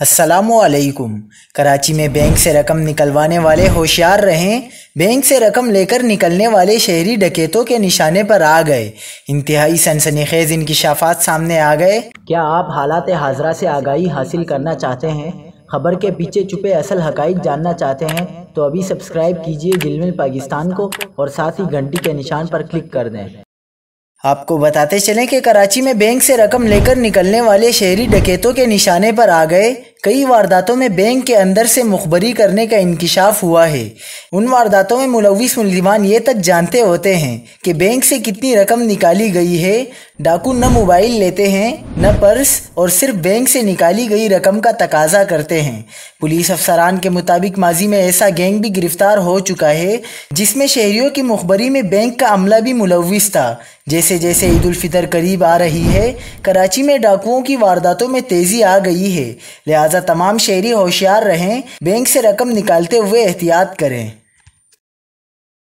अस्सलामुअलैकुम। कराची में बैंक से रकम निकलवाने वाले होशियार रहें। बैंक से रकम लेकर निकलने वाले शहरी डकैतों के निशाने पर आ गए। इंतहाई सनसनीखेज इंकिशाफात सामने आ गए। क्या आप हालात हाजरा से आगाही हासिल करना चाहते हैं? खबर के पीछे छुपे असल हकाइक जानना चाहते हैं तो अभी सब्सक्राइब कीजिए जिलमिल पाकिस्तान को और साथ ही घंटी के निशान पर क्लिक कर दें। आपको बताते चलें कि कराची में बैंक से रकम लेकर निकलने वाले शहरी डकैतों के निशाने पर आ गए। कई वारदातों में बैंक के अंदर से मुखबरी करने का इंकिशाफ हुआ है। उन वारदातों में मुलविस मुल्जिमान ये तक जानते होते हैं कि बैंक से कितनी रकम निकाली गई है। डाकू न मोबाइल लेते हैं न पर्स और सिर्फ बैंक से निकाली गई रकम का तकाजा करते हैं। पुलिस अफसरान के मुताबिक माजी में ऐसा गैंग भी गिरफ्तार हो चुका है जिसमें शहरियों की मुखबरी में बैंक का अमला भी मुलविस था। जैसे जैसे ईद उल फितर करीब आ रही है, कराची में डाकुओं की वारदातों में तेजी आ गई है। लिहाजा तमाम शहरी होशियार रहें, बैंक से रकम निकालते हुए एहतियात करें।